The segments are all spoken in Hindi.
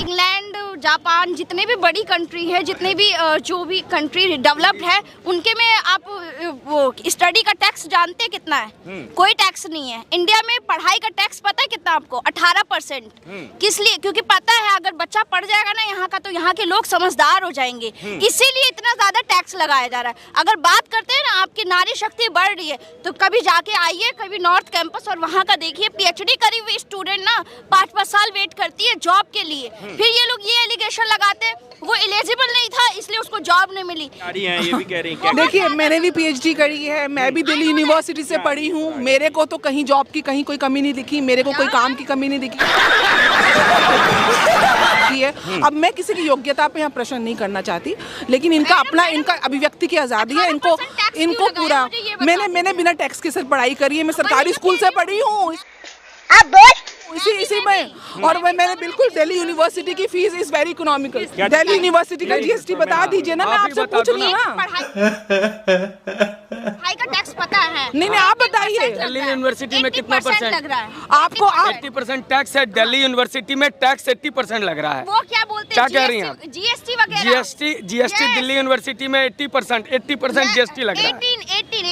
इंग्लैंड, जापान, जितने भी बड़ी कंट्री है, जितने भी जो भी कंट्री डेवलप्ड है, उनके में आप वो स्टडी का टैक्स जानते हैं कितना है? कोई टैक्स नहीं है। इंडिया में पढ़ाई का टैक्स पता है कितना आपको? 18%। किस लिए? क्योंकि पता है अगर बच्चा पढ़ जाएगा ना यहाँ का, तो यहाँ के लोग समझदार हो जाएंगे, इसीलिए इतना ज्यादा टैक्स लगाया जा रहा है। अगर बात करते हैं ना आपकी नारी शक्ति बढ़ रही है, तो कभी जाके आइए कभी नॉर्थ कैंपस और वहाँ का देखिए, PhD करी हुई स्टूडेंट ना 5-5 साल वेट करती है जॉब के लिए। फिर ये लोग ये एलिगेशन लगाते हैं वो एलिजिबल नहीं था इसलिए उसको जॉब नहीं मिली। ये भी कह रही हैं। देखिए मैंने भी PhD करी है, मैं भी दिल्ली यूनिवर्सिटी से पढ़ी हूँ, मेरे को तो कहीं जॉब की कहीं कोई कमी नहीं दिखी, मेरे को कोई काम की कमी नहीं दिखी है। अब मैं किसी की योग्यता पे यहाँ प्रश्न नहीं करना चाहती, लेकिन इनका अपना इनका अभिव्यक्ति की आज़ादी है, इनको पूरा मैंने बिना टैक्स के सर पढ़ाई करी है, मैं सरकारी स्कूल से पढ़ी हूँ इसी में, और मैंने बिल्कुल दिल्ली यूनिवर्सिटी की fees is very economical. Delhi university का GST बता दीजिए ना, मैं आपसे पूछ रही हूँ ना। पढ़ाई का टैक्स पता है? नहीं आप बताइए दिल्ली यूनिवर्सिटी में कितना परसेंट लग रहा है आपको? 80% टैक्स है दिल्ली यूनिवर्सिटी में, टैक्स 80% लग रहा है। वो क्या बोलते हैं? क्या कह रही हैं आप? GST वगैरह। GST दिल्ली यूनिवर्सिटी में 80% GST लग रहा है।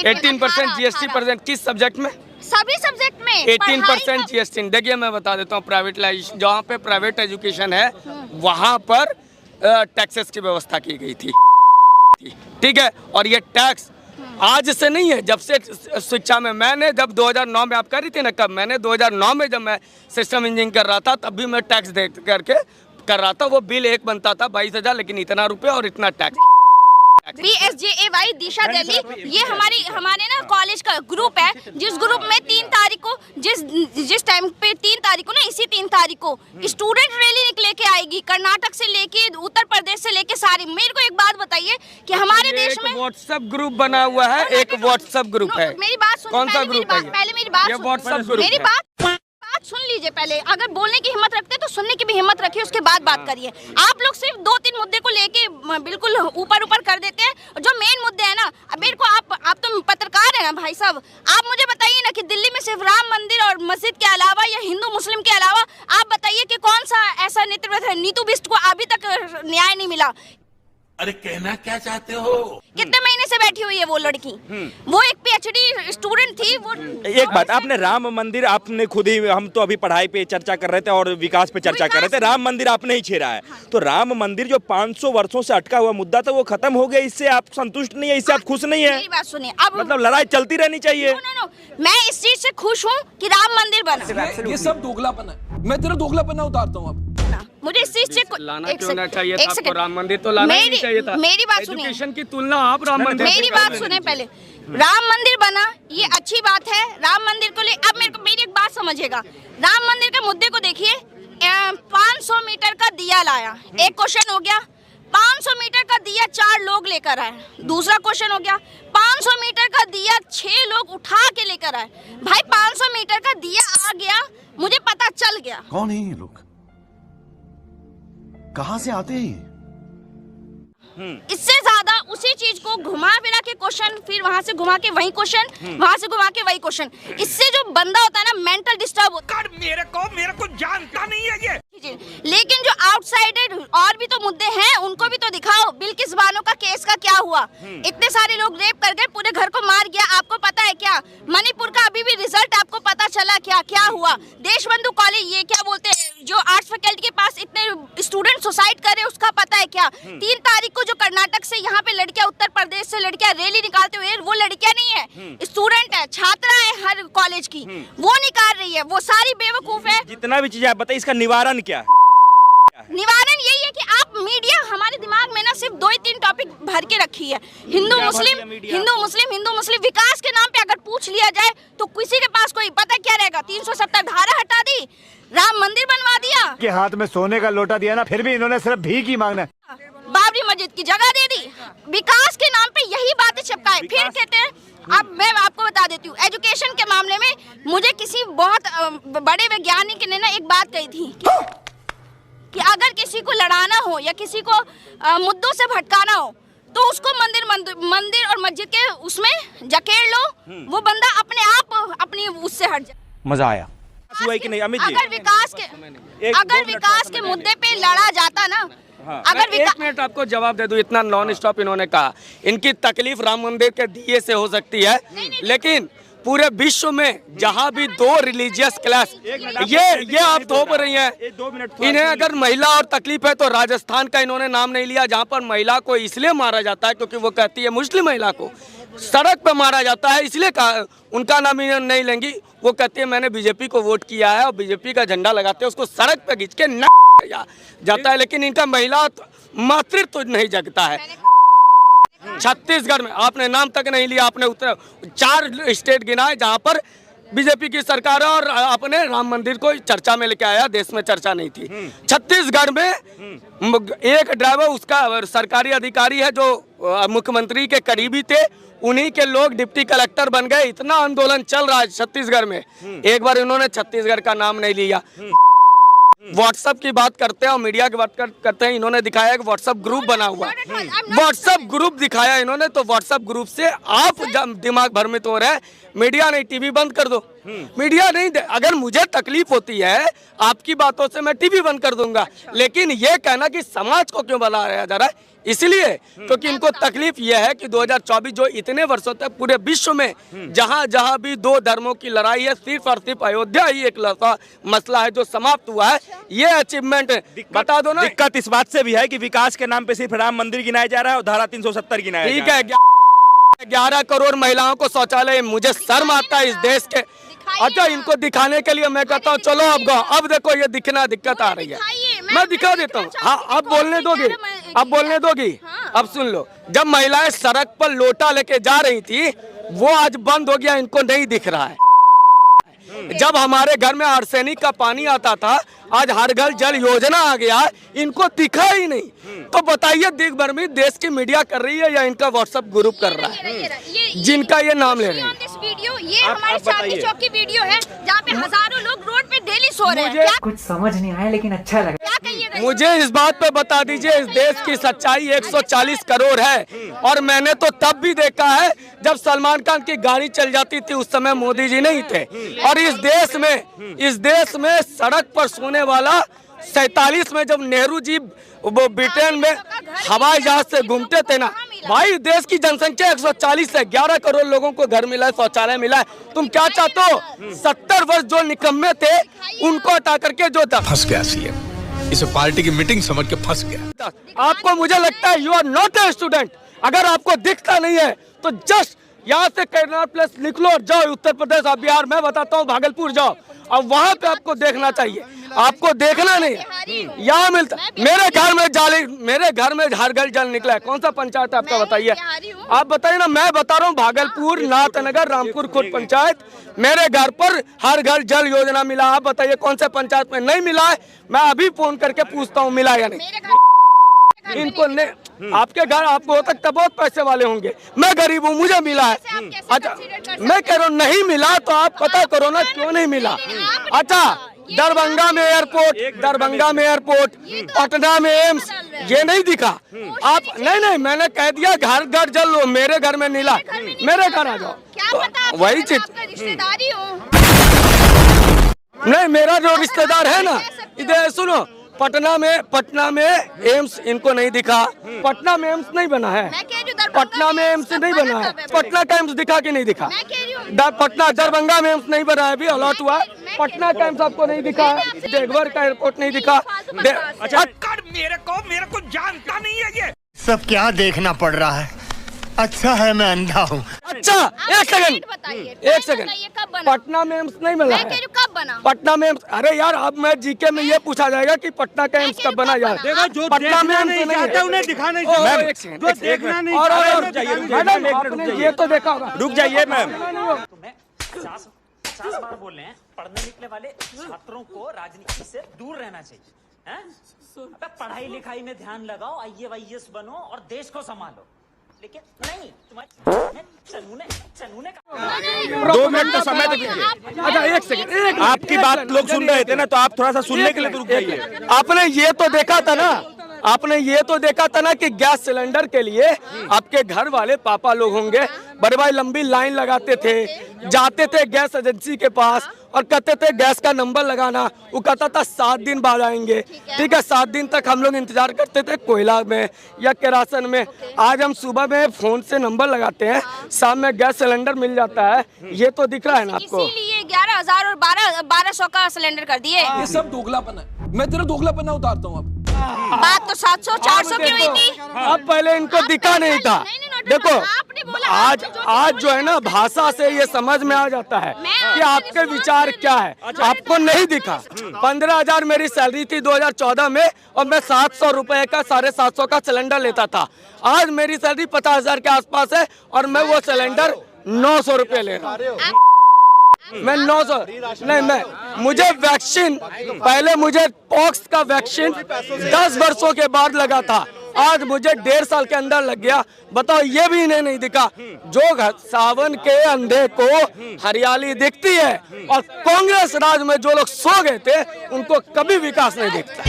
18% GST किस सब्जेक्ट में? सभी सब्जेक्ट में 18% GST। देखिए मैं बता देता हूँ, प्राइवेटाइजेशन जहाँ पे प्राइवेट एजुकेशन है वहाँ पर टैक्सेस की व्यवस्था की गई थी, ठीक है। और ये टैक्स आज से नहीं है, जब से शिक्षा में मैंने जब 2009 में आप कर रही थी ना, कब मैंने 2009 में जब मैं सिस्टम इंजीनियरिंग कर रहा था तब भी मैं टैक्स दे करके कर रहा था। वो बिल एक बनता था 22,000, लेकिन इतना रुपये और इतना टैक्स। BSJAY दिशा दिल्ली, ये हमारे ना कॉलेज का ग्रुप है, जिस ग्रुप में 3 तारीख को जिस टाइम पे 3 तारीख को ना, इसी 3 तारीख को स्टूडेंट रैली लेके आएगी, कर्नाटक से लेके उत्तर प्रदेश से लेके सारी। मेरे को एक बात बताइए कि हमारे देश में व्हाट्सएप ग्रुप बना हुआ है, एक व्हाट्सएप ग्रुप है। मेरी बात सुन, कौन सा ग्रुप है? पहले मेरी बात व्हाट्सएप ग्रुप, मेरी बात सुन लीजिए पहले। अगर बोलने की हिम्मत रखते तो सुनने की भी हिम्मत रखिए, उसके बाद बात करिए। आप लोग सिर्फ 2-3 मुद्दे को लेके बिल्कुल ऊपर कर देते हैं। जो मेन मुद्दे हैं ना, अब मेरे को आप तो पत्रकार है ना भाई साहब, आप मुझे बताइए ना कि दिल्ली में सिर्फ राम मंदिर और मस्जिद के अलावा या हिंदू मुस्लिम के अलावा आप बताइए कि कौन सा ऐसा नेतृत्व है? नीतू बिष्ट को अभी तक न्याय नहीं मिला। अरे कहना क्या चाहते हो? कितने महीने से बैठी हुई है वो लड़की? वो एक PhD स्टूडेंट थी। वो एक बात, आपने राम मंदिर, आपने खुद ही, हम तो अभी पढ़ाई पे चर्चा कर रहे थे और विकास पे चर्चा कर रहे थे, राम मंदिर आपने ही छेड़ा है। तो राम मंदिर जो 500 वर्षों से अटका हुआ मुद्दा था वो खत्म हो गया, इससे आप संतुष्ट नहीं है? इससे आप खुश नहीं है? मेरी बात सुनिए, अब मतलब लड़ाई चलती रहनी चाहिए? नो, मैं इस चीज से खुश हूँ कि राम मंदिर बना। ये सब दोगलापन है, मैं तेरा दोगलापन उतारता हूँ अब। मुझे इस चीज से लाना क्यों ना चाहिए था आपको? राम मंदिर तो लाना ही नहीं चाहिए था। मेरी बात सुनिए, एजुकेशन की तुलना आप राम मंदिर, मेरी बात सुने पहले। राम मंदिर बना, ये अच्छी बात है। राम मंदिर को ले, अब मेरी एक बात समझिएगा, राम मंदिर के मुद्दे को देखिए। 500 मीटर का दिया लाया, एक क्वेश्चन हो गया। 500 मीटर का दिया 4 लोग लेकर आए, दूसरा क्वेश्चन हो गया। 500 मीटर का दिया 6 लोग उठा के लेकर आए। भाई 500 मीटर का दिया आ गया, मुझे पता चल गया। कौन है ये लोग, कहाँ से आते हैं? इससे ज्यादा उसी चीज को घुमा फिरा के क्वेश्चन, फिर वहां से घुमा के वही क्वेश्चन, वहां से घुमा के वही क्वेश्चन, इससे जो बंदा होता है ना मेंटल डिस्टर्ब होता है। मेरे को जानता नहीं है ये। लेकिन जो आउटसाइडेड और भी तो मुद्दे हैं, उनको भी तो दिखाओ। बिल्किस बानो का केस का क्या हुआ? इतने सारे लोग रेप कर गए, पूरे घर को मार गया, आपको पता है क्या? मणिपुर का अभी भी रिजल्ट आपको पता चला क्या हुआ? देशबंधु कॉलेज, ये क्या बोलते हैं, जो आर्ट्स फैकल्टी के पास इतने स्टूडेंट सुसाइड करे, उसका पता है क्या? 3 तारीख को जो कर्नाटक से यहाँ पे लड़कियां, उत्तर प्रदेश से लड़कियां रैली निकालते हुए, वो लड़कियां नहीं है, स्टूडेंट है, छात्रा है हर कॉलेज की, वो निकाल रही है। वो सारी बेवकूफ है। जितना भी चीज आप बताइए, इसका निवारण क्या है? निवारण यही है कि आप मीडिया हमारे दिमाग में ना सिर्फ 2-3 टॉपिक भर के रखी है, हिंदू मुस्लिम। विकास के नाम पे अगर पूछ लिया जाए तो किसी के पास कोई पता क्या रहेगा? 370 धारा हटा दी, राम मंदिर बनवा दिया, के हाथ में सोने का लोटा दिया ना, फिर भी इन्होंने सिर्फ भीख ही मांगना है, बाबरी मस्जिद की जगह दे दी। विकास के नाम पे यही बातें चिपकाए, फिर कहते हैं। अब मैं आपको बता देती हूँ, एजुकेशन के मामले में मुझे किसी बहुत बड़े वैज्ञानिक ने ना एक बात कही थी कि अगर किसी को लड़ाना हो या किसी को मुद्दों से भटकाना हो तो उसको मंदिर और मस्जिद के उसमें जकेड़ लो, वो बंदा अपने आप अपनी उससे हट जाए। मजा आया। टैक्स हुआ है कि नहीं अमित जी? अगर विकास के मुद्दे पे लड़ा जाता ना, अगर एक मिनट आपको जवाब दे दूं, इतना नॉन स्टॉप इन्होंने कहा। इनकी तकलीफ राम मंदिर के दिए से हो सकती है, लेकिन पूरे विश्व में जहां भी दो रिलीजियस क्लास, ये आप थोप रही हैं। 2 मिनट इन्हें अगर महिला और तकलीफ है तो राजस्थान का इन्होंने नाम नहीं लिया, जहां पर महिला को इसलिए मारा जाता है क्योंकि वो कहती है मुस्लिम महिला को सड़क पर मारा जाता है, इसलिए उनका नाम नहीं लेंगी। वो कहती है मैंने बीजेपी को वोट किया है और बीजेपी का झंडा लगाते हैं, उसको सड़क पर खींच के जाता है, लेकिन इनका महिला मातृत्व तो नहीं जगता है। छत्तीसगढ़ में आपने नाम तक नहीं लिया, आपने 4 स्टेट गिनाए जहां पर बीजेपी की सरकार है और अपने राम मंदिर को चर्चा में लेके आया, देश में चर्चा नहीं थी। छत्तीसगढ़ में एक ड्राइवर, उसका सरकारी अधिकारी है जो मुख्यमंत्री के करीबी थे, उन्हीं के लोग डिप्टी कलेक्टर बन गए। इतना आंदोलन चल रहा है छत्तीसगढ़ में, एक बार इन्होंने छत्तीसगढ़ का नाम नहीं लिया। व्हाट्सएप की बात करते हैं और मीडिया की बात करते हैं, इन्होंने दिखाया कि व्हाट्सएप ग्रुप बना हुआ है, व्हाट्सएप ग्रुप दिखाया इन्होंने, तो व्हाट्सएप ग्रुप से आप दिमाग भ्रमित हो रहे हैं। मीडिया नहीं, टीवी बंद कर दो। मीडिया नहीं, अगर मुझे तकलीफ होती है आपकी बातों से मैं टीवी बंद कर दूंगा, लेकिन ये कहना कि समाज को क्यों बुलाया जा रहा है, इसलिए क्योंकि इनको तकलीफ यह है कि 2024 जो इतने वर्षों तक पूरे विश्व में जहां भी 2 धर्मों की लड़ाई है, सिर्फ और सिर्फ अयोध्या ही एक मसला है जो समाप्त हुआ है। ये अचीवमेंट बता दो ना। दिक्कत इस बात से भी है कि विकास के नाम पे सिर्फ राम मंदिर गिनाया जा रहा है और धारा 370 गिनाया जा रहा है। ठीक है, 11 करोड़ महिलाओं को शौचालय, मुझे शर्म आता है इस देश के। अच्छा, इनको दिखाने के लिए मैं कहता हूँ चलो अब देखो ये दिक्कत आ रही है, मैं दिखा देता हूँ। हाँ, अब बोलने दोगी, अब सुन लो। जब महिलाएं सड़क पर लोटा लेके जा रही थी, वो आज बंद हो गया, इनको नहीं दिख रहा है। जब हमारे घर में आर्सेनिक का पानी आता था, आज हर घर जल योजना आ गया, इनको दिखा ही नहीं। तो बताइए दिग्भर में देश की मीडिया कर रही है या इनका व्हाट्सएप ग्रुप कर रहा है जिनका ये नाम ले रहे हैं? ये हमारे चांदनी चौक की वीडियो है जहाँ पे हजारों लोग रोड पे डेली सो रहे हैं। कुछ समझ नहीं आया लेकिन अच्छा लगा। मुझे इस बात पे बता दीजिए, इस देश की सच्चाई 140 करोड़ है, और मैंने तो तब भी देखा है जब सलमान खान की गाड़ी चल जाती थी, उस समय मोदी जी नहीं थे। और इस देश में सड़क पर सोने वाला 47 में जब नेहरू जी वो ब्रिटेन में हवाई जहाज से घूमते थे ना भाई, देश की जनसंख्या 140 है, 11 करोड़ लोगों को घर मिला है, शौचालय मिला है। तुम क्या चाहते हो? 70 वर्ष जो निकम्मे थे उनको हटा करके जो फंस गया सीएम, इसे पार्टी की मीटिंग समझ के फंस गया। आपको, मुझे लगता है you are not a student. अगर आपको दिखता नहीं है तो जस्ट यहाँ से कैनाल प्लस निकलो और जाओ उत्तर प्रदेश और बिहार, मैं बताता हूँ भागलपुर जाओ, अब वहाँ पे आपको देखना चाहिए। आपको देखना नहीं, यहाँ मिलता। मेरे घर में हर घर जल निकला है। कौन सा पंचायत है आपका, बताइए आप बताइए ना। मैं बता रहा हूँ भागलपुर, नाथनगर, रामपुर खुर्द पंचायत, मेरे घर पर हर घर जल योजना मिला। आप बताइए कौन से पंचायत में नहीं मिला है? मैं अभी फोन करके पूछता हूँ मिला या नहीं। इनको नहीं, आपके घर आपको हो सकता बहुत पैसे वाले होंगे, मैं गरीब हूँ, मुझे मिला है। अच्छा, मैं कह रहा हूँ नहीं मिला तो आप पता करो ना क्यों नहीं मिला। अच्छा, दरभंगा में एयरपोर्ट, पटना में एम्स, ये नहीं दिखा आप? नहीं, मैंने कह दिया घर घर जल लो, मेरे घर में मिला, मेरे घर आ जाओ। तो वही चीज, नहीं मेरा जो रिश्तेदार है ना, इधर सुनो, पटना में एम्स इनको नहीं दिखा। पटना में एम्स नहीं बना है, पटना में एम्स नहीं बना है। पटना का एम्स दिखा कि नहीं दिखा? पटना दरभंगा में एम्स नहीं बना है, अभी अलॉट हुआ। पटना का एम्स आपको नहीं दिखा, देवघर का एयरपोर्ट नहीं दिखा। अच्छा, मेरे को जानता नहीं है ये सब क्या देखना पड़ रहा है। अच्छा है मैं अंधा हूँ। अच्छा, एक सेकंड, पटना में एम्स नहीं मिला है। कब बना पटना में एम्स? अरे यार, अब मैं जीके में ये पूछा जाएगा कि पटना का एम्स कब बना यार? जो पटना में एम्स नहीं, उन्हें दिखा नहीं। मैम, ये तो देखा होगा। रुक जाइए मैम। 50 बार बोल रहे हैं, पढ़ने निकले वाले छात्रों को राजनीति से दूर रहना चाहिए। हैं? अबे पढ़ाई लिखाई में ध्यान लगाओ, IAS बनो और देश को संभालो। लेकिन नहीं, तुम्हारे चनू ने 2 मिनट का समय दीजिए। अच्छा, एक सेकंड, आपकी बात लोग सुन रहे थे ना, तो आप थोड़ा सा सुनने के लिए रुक जाइए। आपने ये तो देखा था ना कि गैस सिलेंडर के लिए आपके घर वाले पापा लोग होंगे, बड़े भाई लंबी लाइन लगाते थे, जाते थे गैस एजेंसी के पास, और कहते थे गैस का नंबर लगाना, वो कहता था 7 दिन बाद आएंगे। ठीक है, 7 दिन तक हम लोग इंतजार करते थे कोयला में या केरासन में। आज हम सुबह में फोन से नंबर लगाते हैं, शाम में गैस सिलेंडर मिल जाता है। ये तो दिख रहा है ना आपको। इसीलिए 11,000 और 1200 का सिलेंडर कर दिए। ये सब दोगलापन है, मैं तेरा दोगलापन उतारता हूँ अब। बात तो 700-400 की हुई थी। अब पहले इनको दिखा नहीं था। देखो आज जो है ना, भाषा से ये समझ में आ जाता है कि आपके विचार क्या है। आपको नहीं दिखा। 15,000 मेरी सैलरी थी 2014 में और मैं 700 रुपए का 750 का सिलेंडर लेता था। आज मेरी सैलरी 50,000 के आसपास है और मैं वो सिलेंडर 900 रुपए ले रहा हूँ। मैं 900 नहीं, मैं मुझे वैक्सीन पहले मुझे पॉक्स का वैक्सीन 10 वर्षों के बाद लगा था, आज मुझे 1.5 साल के अंदर लग गया। बताओ, ये भी इन्हें नहीं दिखा। जो सावन के अंधे को हरियाली दिखती है और कांग्रेस राज में जो लोग सो गए थे उनको कभी विकास नहीं दिखता।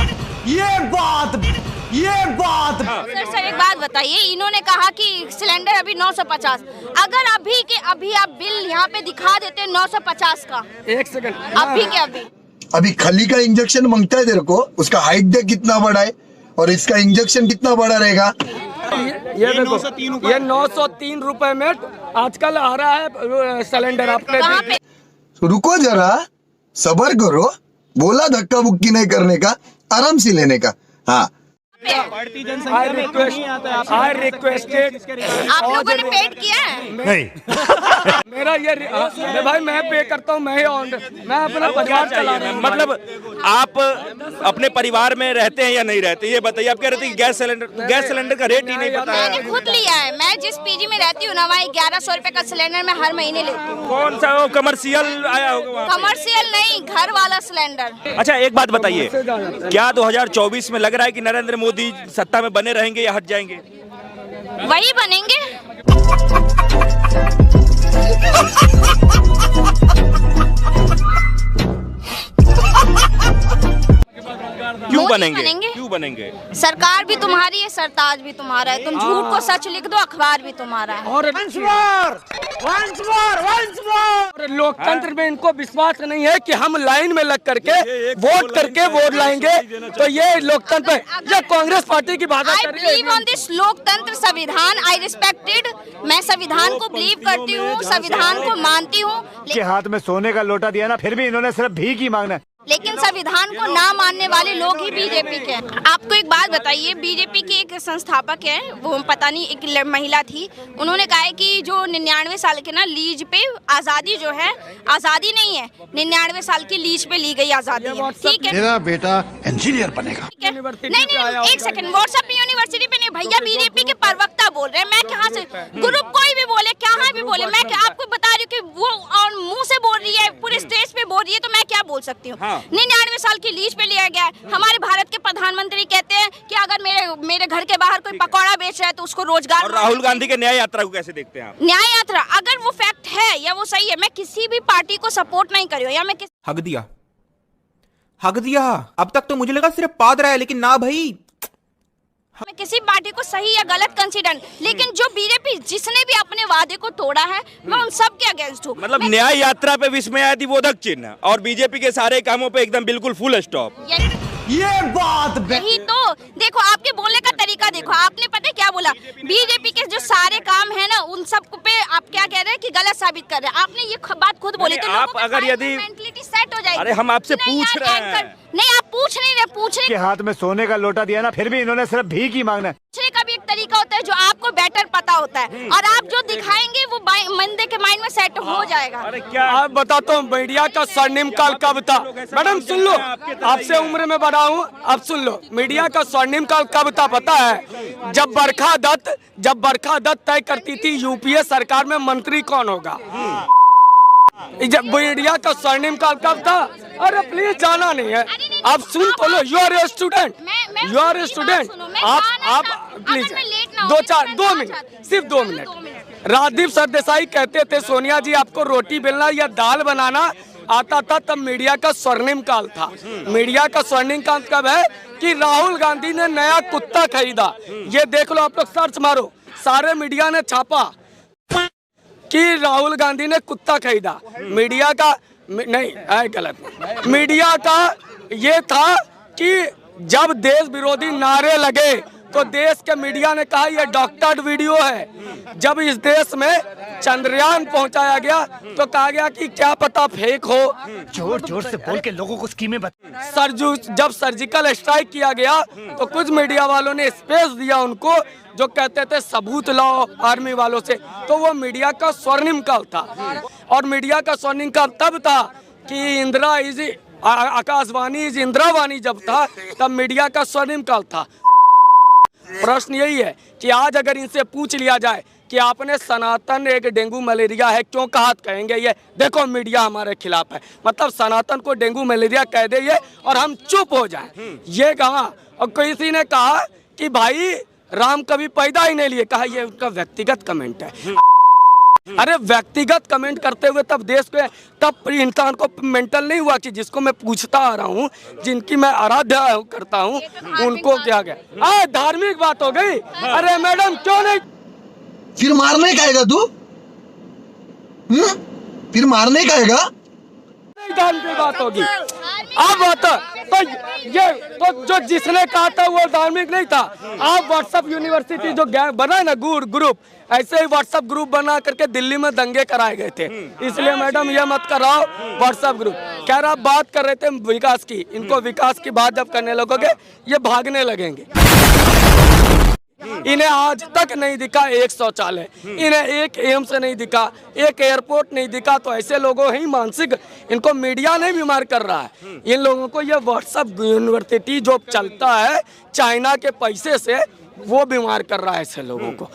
ये बात सर एक बात बताइए, इन्होंने कहा कि सिलेंडर अभी 950, अगर अभी के अभी आप बिल यहाँ पे दिखा देते 950 का, 1 सेकंड, अभी के अभी खली का इंजेक्शन मांगता है तेरे को, उसका हाइट देख कितना बड़ा है और इसका इंजेक्शन कितना बड़ा रहेगा। ये देखो, ये 903 रुपए में आजकल आ रहा है सिलेंडर। आपने रुको जरा, सब्र करो, बोला धक्का बुक्की नहीं करने का, आराम से लेने का। हाँ, I requested आप लोगों ने पेड किया है? नहीं। मेरा ये भाई मैं पे करता हूँ, मैं अपना परिवार चला रहा हूँ। मतलब आप अपने परिवार में रहते हैं या नहीं रहते, ये बताइए। आप कह रहे थे गैस सिलेंडर का रेट ही नहीं पता है। मैंने खुद लिया है, मैं जिस पीजी में रहती हूँ ना, वहाँ 1100 रुपए का सिलेंडर मैं हर महीने लेती हूँ। कौन सा वो कमर्शियल आया होगा? कमर्शियल नहीं, घर वाला सिलेंडर। अच्छा, एक बात बताइए, क्या 2024 में लग रहा है कि नरेंद्र मोदी सत्ता में बने रहेंगे या हट जाएंगे? वही बनेंगे। क्यों मोदी बनेंगे? क्यों बनेंगे? सरकार भी तुम्हारी है, सरताज भी तुम्हारा है। तुम झूठ को सच लिख दो, अखबार भी तुम्हारा है। और लोकतंत्र में इनको विश्वास नहीं है कि हम लाइन में लग करके वोट लाएंगे। तो ये लोकतंत्र पे ये कांग्रेस पार्टी की बात I कर रही है। believe on this लोकतंत्र संविधान, I respected, मैं संविधान को बिलीव करती हूँ, संविधान को मानती हूँ, के हाथ में सोने का लोटा दिया ना, फिर भी इन्होंने सिर्फ भीख ही मांगना है। लेकिन संविधान को ना मानने वाले लोग ही बीजेपी के हैं। आपको एक बात बताइए, बीजेपी की एक संस्थापक है, वो पता नहीं एक महिला थी, उन्होंने कहा है कि जो 99 साल के ना लीज पे आजादी जो है, आजादी नहीं है, 99 साल की लीज पे ली गई आजादी है। ठीक है, मेरा बेटा इंजीनियर बनेगा। नहीं, एक सेकंड, व्हाट्सएप यूनिवर्सिटी पे नहीं भैया, बीजेपी के प्रवक्ता बोल रहे हैं। मैं कहाँ से, ग्रुप कोई भी बोले, कहाँ भी बोले, मैं आपको बता रही हूँ कि वो और मुंह से बोल रही है, पूरे स्टेज पे बोल रही है, तो मैं क्या बोल सकती हूँ। 99 साल की लीज पे लिया गया है। हमारे भारत के प्रधानमंत्री कहते हैं कि अगर मेरे घर के बाहर कोई पकौड़ा बेच रहा है तो उसको रोजगार। और राहुल गांधी के न्याय यात्रा को कैसे देखते हैं आप? न्याय यात्रा अगर वो फैक्ट है या वो सही है, मैं किसी भी पार्टी को सपोर्ट नहीं कर रही हूँ, या मैं हक दिया। अब तक तो मुझे लगा सिर्फ पाद रहा है, लेकिन ना भाई, मैं किसी पार्टी को सही या गलत कंसीडर, लेकिन जो बीजेपी जिसने भी अपने वादे को तोड़ा है, मैं उन सब के अगेंस्ट हूँ। मतलब न्याय यात्रा पे विस्मयादिबोधक चिन्ह और बीजेपी के सारे कामों पे एकदम बिल्कुल फुल स्टॉप। ये बात यही तो देखो, आपके बोलने का तरीका देखो, आपने पता है क्या बोला, बीजेपी के जो सारे काम है ना, उन सब पे आप क्या कह रहे हैं कि गलत साबित कर रहे हैं। आपने ये बात खुद बोली, तो आप अगर यदि मेंटलिटी सेट हो जाएगी। अरे हम आपसे पूछ रहे हैं। नहीं, आप पूछ नहीं रहे, पूछने के हाथ में सोने का लोटा दिया ना, फिर भी इन्होंने सिर्फ भीख ही मांगना है। पूछने का भी एक तरीका होता है जो आपको बेटर पता होता है, और आप जो दिखाएंगे वो बंदे के माइंड में सेट हो जाएगा। अरे क्या आप बताता हूँ, मीडिया का स्वर्णिम काल कब था? मैडम सुन लो, आपसे उम्र में बड़ा हूँ, अब सुन लो, मीडिया का स्वर्णिम काल कब था पता है? जब बरखा दत्त तय करती थी यूपीए सरकार में मंत्री कौन होगा। जब मीडिया का स्वर्णिम काल कब था? अरे प्लीज, जाना नहीं है, आप सुन तो लो। यू आर ए स्टूडेंट, आप प्लीज 2 मिनट, सिर्फ 2 मिनट। राजदीप सरदेसाई कहते थे, सोनिया जी आपको रोटी बेलना या दाल बनाना आता था, तब मीडिया का स्वर्णिम काल था। मीडिया का स्वर्णिम काल कब है? कि राहुल गांधी ने नया कुत्ता खरीदा। ये देख लो, आप लोग सर्च मारो, सारे मीडिया ने छापा कि राहुल गांधी ने कुत्ता खरीदा। मीडिया का नहीं गलत। मीडिया का ये था कि जब देश विरोधी नारे लगे तो देश के मीडिया ने कहा यह डॉक्टर्ड वीडियो है। जब इस देश में चंद्रयान पहुंचाया गया तो कहा गया कि क्या पता फेक हो। जोर जोर से बोल के लोगों को स्कीमें बता। जब सर्जिकल स्ट्राइक किया गया तो कुछ मीडिया वालों ने स्पेस दिया उनको, जो कहते थे सबूत लाओ आर्मी वालों से, तो वो मीडिया का स्वर्णिम काल था। और मीडिया का स्वर्णिम काल तब था कि इंदिरा इज आकाशवाणी इज इंदिरावाणी जब था, तब मीडिया का स्वर्णिम काल था। प्रश्न यही है कि आज अगर इनसे पूछ लिया जाए कि आपने सनातन एक डेंगू मलेरिया है क्यों कहा, कहेंगे ये देखो मीडिया हमारे खिलाफ है। मतलब सनातन को डेंगू मलेरिया कह दे ये और हम चुप हो जाएं, ये कहा। और किसी ने कहा कि भाई राम कभी पैदा ही नहीं लिए, कहा ये उनका व्यक्तिगत कमेंट है। अरे व्यक्तिगत कमेंट करते हुए तब देश को, तब इंसान को मेंटल नहीं हुआ कि जिसको मैं पूछता आ रहा हूँ, जिनकी मैं आराध्या करता हूँ, उनको क्या गया धार्मिक बात हो गई। अरे मैडम क्यों नहीं, फिर मारने का आएगा तू? फिर मारने का आएगा? धार्मिक बात होगी। अब होता तो ये तो जो जिसने कहा था वो धार्मिक नहीं था। आप व्हाट्सएप यूनिवर्सिटी जो बना ना ग्रुप, ऐसे ही व्हाट्सएप ग्रुप बना करके दिल्ली में दंगे कराए गए थे। इसलिए मैडम ये मत कराओ व्हाट्सएप ग्रुप। खैर आप बात कर रहे थे विकास की, इनको विकास की बात जब करने लगोगे ये भागने लगेंगे। इन्हें आज तक नहीं दिखा एक शौचालय, इन्हें एक एम्स नहीं दिखा, एक एयरपोर्ट नहीं दिखा। तो ऐसे लोगों ही मानसिक, इनको मीडिया नहीं बीमार कर रहा है, इन लोगों को ये व्हाट्सएप यूनिवर्सिटी जो चलता है चाइना के पैसे से, वो बीमार कर रहा है ऐसे लोगों को।